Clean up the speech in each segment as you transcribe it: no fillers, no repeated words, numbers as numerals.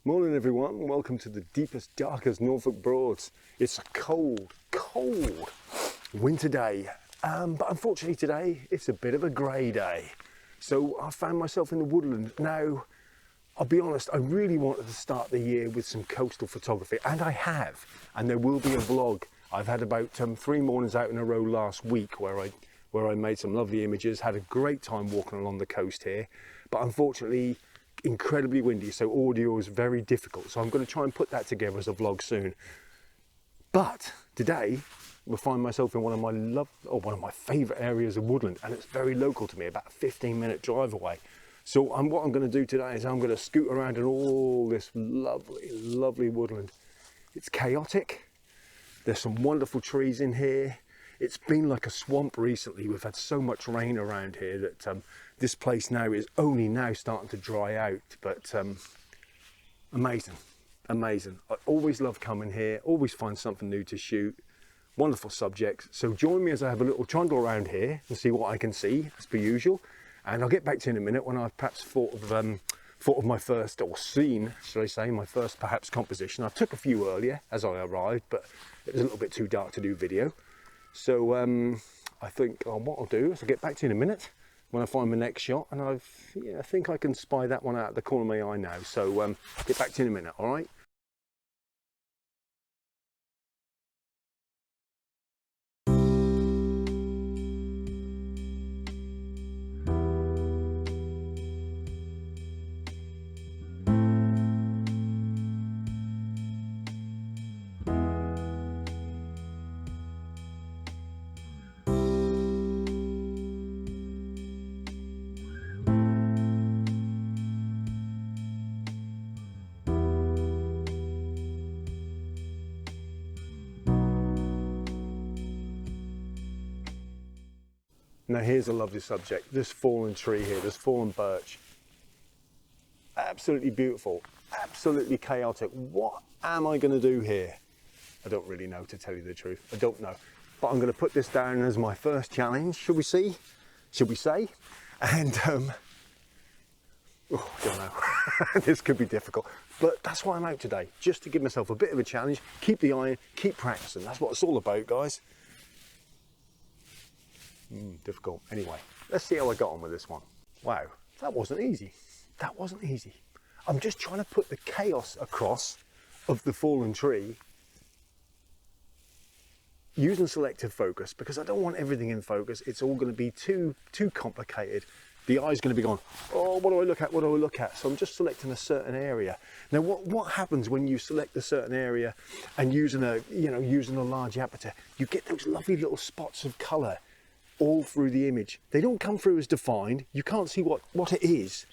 Morning everyone, welcome to the deepest, darkest Norfolk Broads. It's a cold, cold winter day, but unfortunately today it's a bit of a grey day. So I found myself in the woodland. Now, I'll be honest, I really wanted to start the year with some coastal photography, and I have, and there will be a vlog. I've had about 3 mornings out in a row last week where I made some lovely images, had a great time walking along the coast here, but unfortunately incredibly windy, so audio is very difficult, so I'm going to try and put that together as a vlog soon. But today we'll find myself in one of my favourite areas of woodland, and it's very local to me, about a 15-minute drive away. So what I'm going to do today is I'm going to scoot around in all this lovely woodland. It's chaotic, there's some wonderful trees in here. It's been like a swamp recently. We've had so much rain around here that this place now is only now starting to dry out, but amazing. I always love coming here, always find something new to shoot, wonderful subjects. So join me as I have a little trundle around here and see what I can see, as per usual. And I'll get back to you in a minute when I've perhaps thought of my first, or seen, should I say, my first perhaps composition. I took a few earlier as I arrived, but it was a little bit too dark to do video. So I think what I'll do is I'll get back to you in a minute when I find my next shot, and I think I can spy that one out of the corner of my eye now. So get back to you in a minute, all right? Now here's a lovely subject, this fallen tree here, this fallen birch. Absolutely beautiful, absolutely chaotic. What am I going to do here? I don't really know, to tell you the truth. I don't know. But I'm going to put this down as my first challenge, should we say? And, I don't know. This could be difficult. But that's why I'm out today, just to give myself a bit of a challenge, keep the eye in, keep practicing. That's what it's all about, guys. Difficult. Anyway, let's see how I got on with this one. Wow, that wasn't easy. That wasn't easy. I'm just trying to put the chaos across of the fallen tree using selective focus, because I don't want everything in focus. It's all going to be too complicated. The eye's going to be going, oh, what do I look at? What do I look at? So I'm just selecting a certain area. Now, what happens when you select a certain area and using a large aperture? You get those lovely little spots of colour all through the image. They don't come through as defined. You can't see what it is,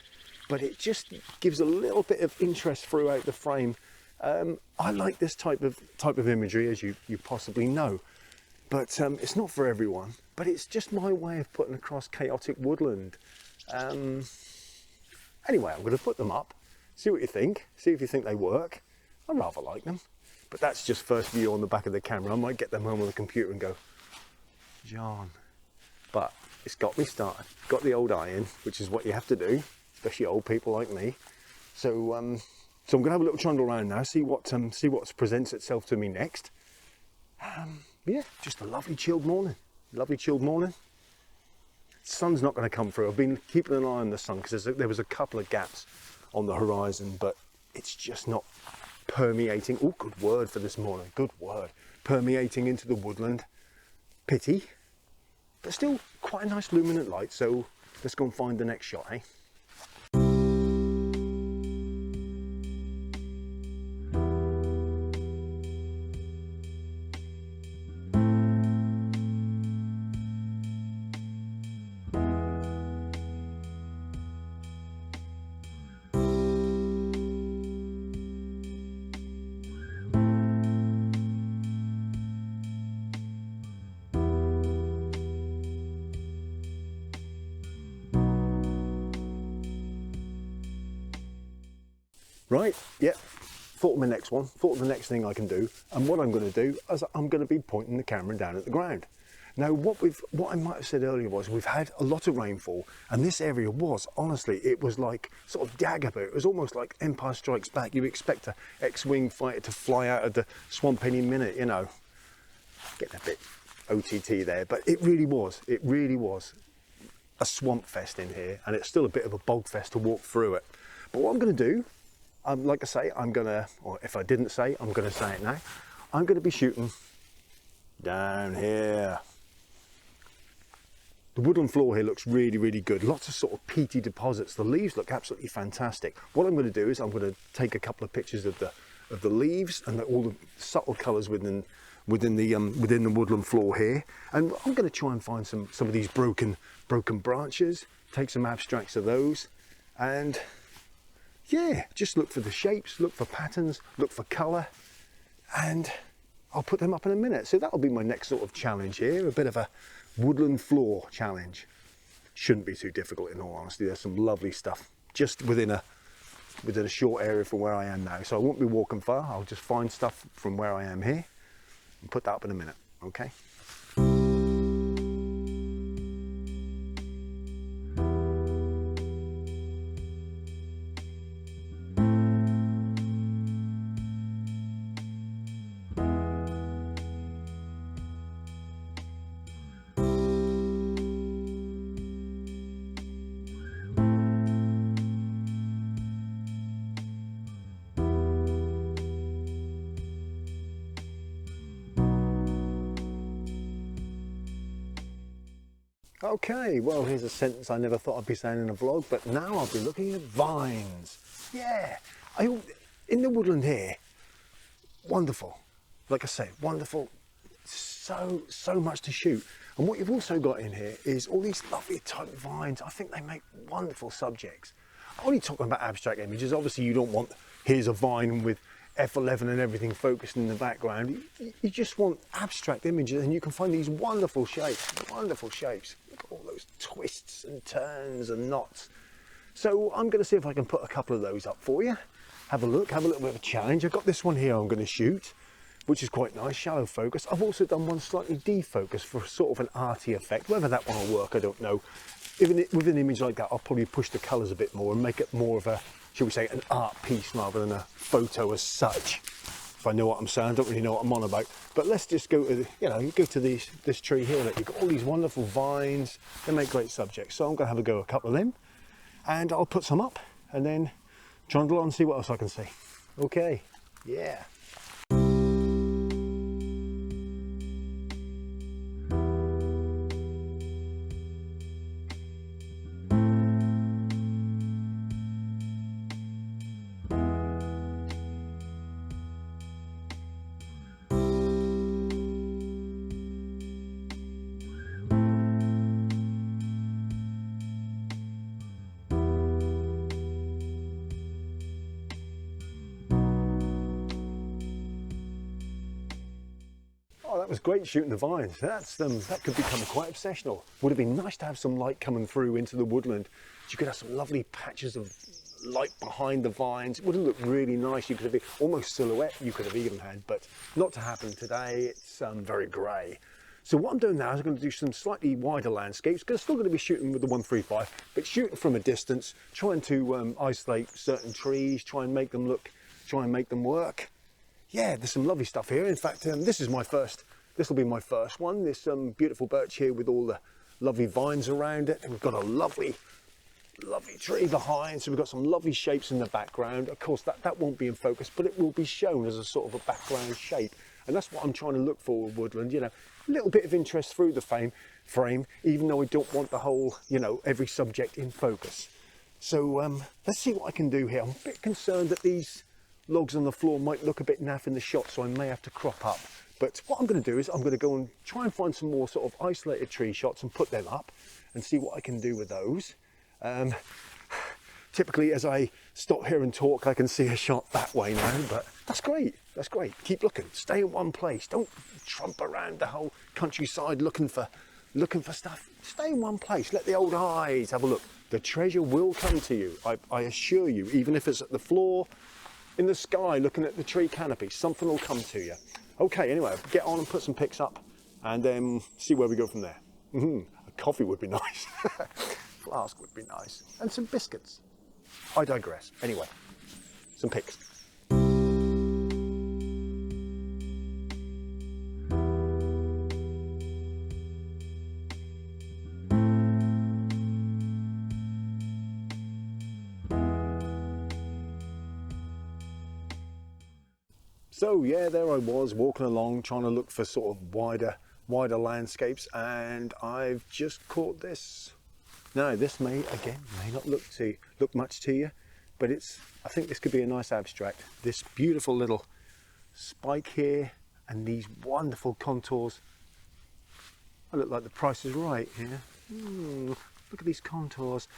but it just gives a little bit of interest throughout the frame. I like this type of imagery, as you possibly know, but it's not for everyone. But it's just my way of putting across chaotic woodland. Anyway, I'm going to put them up, see what you think, see if you think they work. I rather like them, but that's just first view on the back of the camera. I might get them home on the computer and go, John. But it's got me started, got the old eye in, which is what you have to do, especially old people like me. So I'm going to have a little trundle around now, see what presents itself to me next. Yeah, just a lovely chilled morning. Sun's not going to come through. I've been keeping an eye on the sun because there was a couple of gaps on the horizon, but it's just not permeating. Oh, good word for this morning. Good word. Permeating into the woodland. Pity. But still quite a nice luminant light, so let's go and find the next shot, eh? Right, yeah, thought of my next one, thought of the next thing I can do, and what I'm going to do is I'm going to be pointing the camera down at the ground. Now, what I might have said earlier was we've had a lot of rainfall, and this area was, honestly, it was like sort of Dagobah. It was almost like Empire Strikes Back. You expect an X-Wing fighter to fly out of the swamp any minute, you know. Getting a bit OTT there, but it really was a swamp fest in here, and it's still a bit of a bog fest to walk through it. But what I'm going to do, like I say, or if I didn't say, I'm going to say it now. I'm going to be shooting down here. The woodland floor here looks really, really good. Lots of sort of peaty deposits. The leaves look absolutely fantastic. What I'm going to do is I'm going to take a couple of pictures of the leaves and all the subtle colours within the woodland floor here, and I'm going to try and find some of these broken branches, take some abstracts of those, and yeah, just look for the shapes, look for patterns, look for colour, and I'll put them up in a minute. So that'll be my next sort of challenge here, a bit of a woodland floor challenge. Shouldn't be too difficult, in all honesty. There's some lovely stuff just within a short area from where I am now, so I won't be walking far. I'll just find stuff from where I am here and put that up in a minute, okay? Okay, well, here's a sentence I never thought I'd be saying in a vlog, but now I'll be looking at vines. Yeah, in the woodland here, wonderful. Like I say, wonderful. So much to shoot. And what you've also got in here is all these lovely type vines. I think they make wonderful subjects. I'm only talking about abstract images. Obviously, you don't want, here's a vine with F11 and everything focused in the background. You just want abstract images, and you can find these wonderful shapes, wonderful shapes. Look at all those twists and turns and knots. So I'm going to see if I can put a couple of those up for you. Have a look, have a little bit of a challenge. I've got this one here I'm going to shoot, which is quite nice, shallow focus. I've also done one slightly defocus for sort of an arty effect. Whether that one will work, I don't know. Even with an image like that, I'll probably push the colours a bit more and make it more of a, shall we say, an art piece rather than a photo as such. If I know what I'm saying, I don't really know what I'm on about. But let's just go to, you go to this tree here. Look, you've got all these wonderful vines. They make great subjects. So I'm going to have a go at a couple of them, and I'll put some up and then trundle on and see what else I can see. Okay, yeah. That was great shooting the vines. That could become quite obsessional. Would have been nice to have some light coming through into the woodland. You could have some lovely patches of light behind the vines. It would have looked really nice. You could have been almost silhouette you could have even had, but not to happen today. It's very grey. So what I'm doing now is I'm going to do some slightly wider landscapes. Still going to be shooting with the 135, but shooting from a distance, trying to isolate certain trees, try and make them work. Yeah, there's some lovely stuff here. In fact, this will be my first one. This beautiful birch here with all the lovely vines around it. And we've got a lovely tree behind, so we've got some lovely shapes in the background. Of course, that won't be in focus, but it will be shown as a sort of a background shape. And that's what I'm trying to look for with woodland, a little bit of interest through the frame, even though I don't want the whole, every subject in focus. So let's see what I can do here. I'm a bit concerned that these logs on the floor might look a bit naff in the shot, so I may have to crop up. But what I'm going to do is I'm going to go and try and find some more sort of isolated tree shots and put them up and see what I can do with those. Typically, as I stop here and talk, I can see a shot that way now, but that's great. That's great. Keep looking. Stay in one place. Don't trump around the whole countryside looking for stuff. Stay in one place. Let the old eyes have a look. The treasure will come to you. I assure you, even if it's at the floor, in the sky, looking at the tree canopy, something will come to you. Okay, anyway, get on and put some pics up, and then see where we go from there. A coffee would be nice. Flask would be nice. And some biscuits. I digress. Anyway, some pics. So yeah, there I was walking along trying to look for sort of wider landscapes, and I've just caught this. Now this may not look much to you, but I think this could be a nice abstract. This beautiful little spike here and these wonderful contours. I look like the Price is Right here. Look at these contours.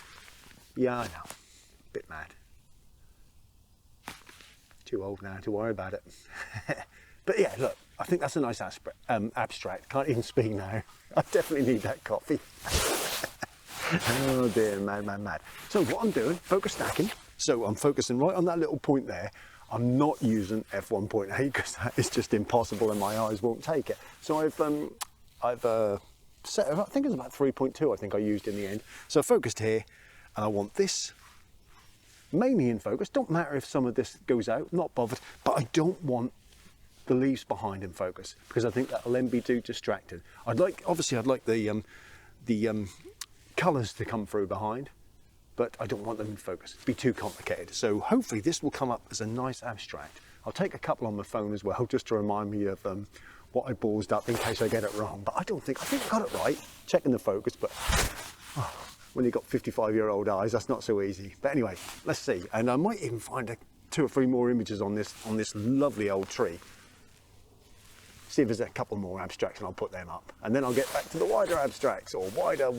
Yeah, I know, a bit mad. Too old now to worry about it. But yeah, look, I think that's a nice abstract. Can't even speak now. I definitely need that coffee. Oh dear, mad. So what I'm doing, focus stacking. So I'm focusing right on that little point there. I'm not using f1.8 because that is just impossible and my eyes won't take it. So I've set, I think it's about 3.2 I think I used in the end. So I focused here, and I want this mainly in focus. Don't matter if some of this goes out, not bothered, but I don't want the leaves behind in focus because I think that'll then be too distracted. I'd like the colours to come through behind, but I don't want them in focus. It'd be too complicated. So hopefully this will come up as a nice abstract. I'll take a couple on my phone as well, just to remind me of what I ballsed up in case I get it wrong. But I think I got it right, checking the focus, but when you've got 55-year-old eyes, that's not so easy. But anyway, let's see. And I might even find 2 or 3 more images on this lovely old tree. See if there's a couple more abstracts and I'll put them up. And then I'll get back to the wider abstracts or wider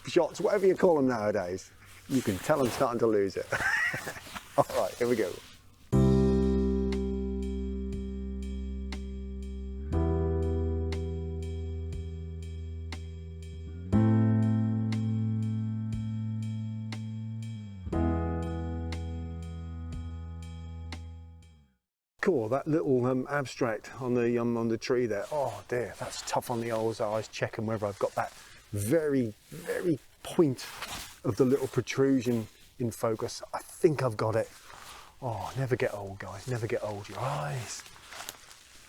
shots, whatever you call them nowadays. You can tell I'm starting to lose it. All right, here we go. Cool, that little abstract on the tree there. Oh dear, that's tough on the old eyes, checking whether I've got that very point of the little protrusion in focus. I think I've got it. Oh, never get old, guys, never get old, your eyes.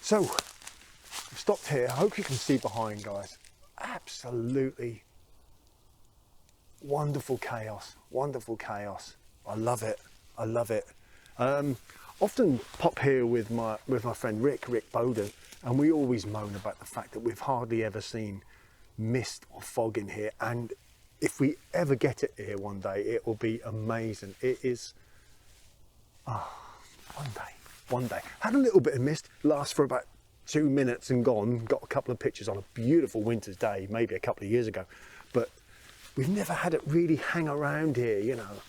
So, I've stopped here. I hope you can see behind, guys. Absolutely wonderful chaos, wonderful chaos. I love it, I love it. Often pop here with my friend Rick Bowden, and we always moan about the fact that we've hardly ever seen mist or fog in here, and if we ever get it here one day, it will be amazing. It is, one day. Had a little bit of mist, lasts for about 2 minutes and gone. Got a couple of pictures on a beautiful winter's day, maybe a couple of years ago, but we've never had it really hang around here, you know.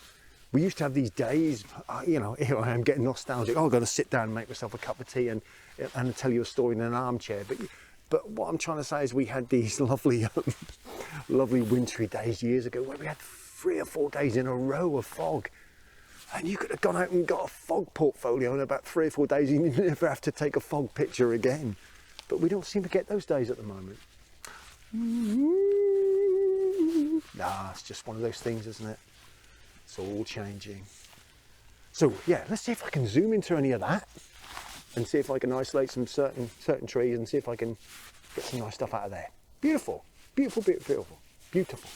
We used to have these days, you know, here I am getting nostalgic. Oh, I've got to sit down and make myself a cup of tea and tell you a story in an armchair. But what I'm trying to say is we had these lovely, lovely wintry days years ago where we had 3 or 4 days in a row of fog. And you could have gone out and got a fog portfolio in about 3 or 4 days and you never have to take a fog picture again. But we don't seem to get those days at the moment. Nah, it's just one of those things, isn't it? It's all changing. So yeah, let's see if I can zoom into any of that and see if I can isolate some certain trees and see if I can get some nice stuff out of there. Beautiful, beautiful, beautiful, beautiful.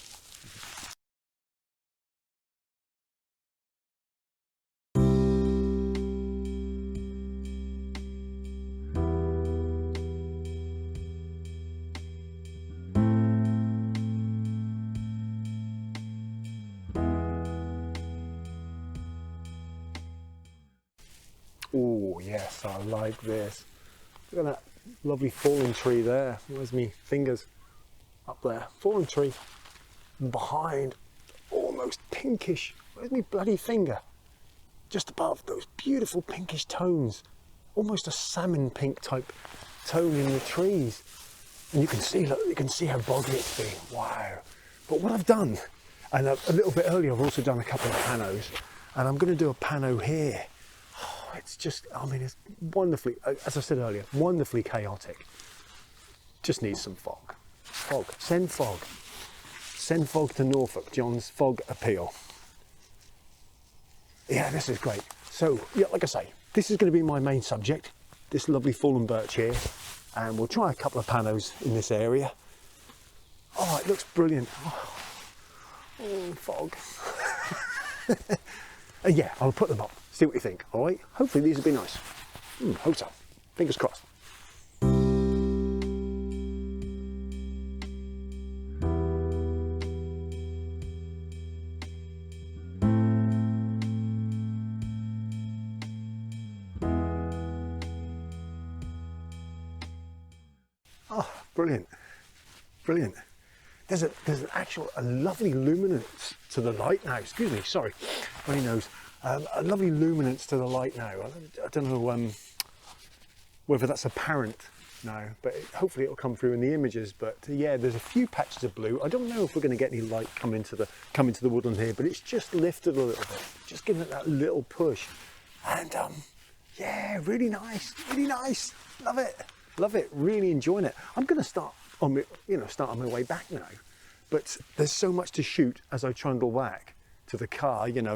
Oh yes, I like this. Look at that lovely fallen tree there. Where's me fingers? Up there. Fallen tree. Behind, almost pinkish. Where's me bloody finger? Just above those beautiful pinkish tones. Almost a salmon pink type tone in the trees. And you can see, look, you can see how boggy it's been. Wow. But what I've done, and a little bit earlier I've also done a couple of panos, and I'm going to do a pano here. It's just, I mean, it's wonderfully, as I said earlier, wonderfully chaotic. just needs some fog. Fog, send fog. Send fog to Norfolk, Jon's fog appeal. Yeah, this is great. So, yeah, like I say, this is going to be my main subject, this lovely fallen birch here, and we'll try a couple of panos in this area. Oh, it looks brilliant. Oh, fog. Yeah, I'll put them up, see what you think, all right? Hopefully these will be nice. Hope so. Fingers crossed. Oh, brilliant, brilliant. There's a lovely luminance to the light now. Excuse me, sorry, my nose. A lovely luminance to the light now. I don't know whether that's apparent now, but hopefully it'll come through in the images. But yeah, there's a few patches of blue. I don't know if we're going to get any light come into the woodland here, but it's just lifted a little bit, just giving it that little push. And yeah, really nice, really nice. Love it. Love it, really enjoying it. I'm going to start on my way back now, but there's so much to shoot as I trundle back to the car. You know,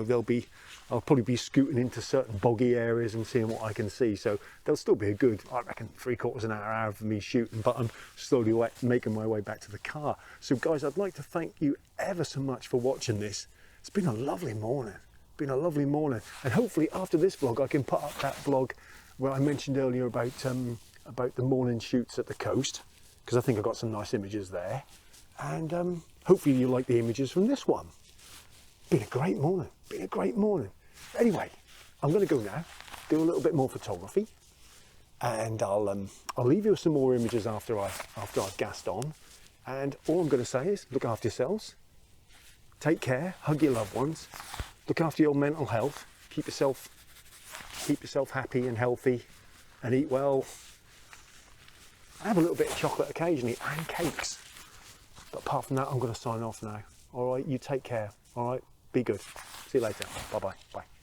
I'll probably be scooting into certain boggy areas and seeing what I can see. So there'll still be a good, I reckon, 3/4 an hour of me shooting, but I'm slowly making my way back to the car. So guys, I'd like to thank you ever so much for watching this. It's been a lovely morning. Been a lovely morning, and hopefully after this vlog I can put up that vlog where I mentioned earlier about the morning shoots at the coast, because I think I've got some nice images there, and hopefully you like the images from this one. Been a great morning, been a great morning. Anyway, I'm going to go now, do a little bit more photography, and I'll leave you with some more images after I've gassed on. And all I'm going to say is look after yourselves, take care, hug your loved ones, look after your mental health, keep yourself happy and healthy, and eat well. Have a little bit of chocolate occasionally and cakes. But apart from that, I'm going to sign off now. All right, you take care. All right, be good. See you later. Bye-bye. Bye.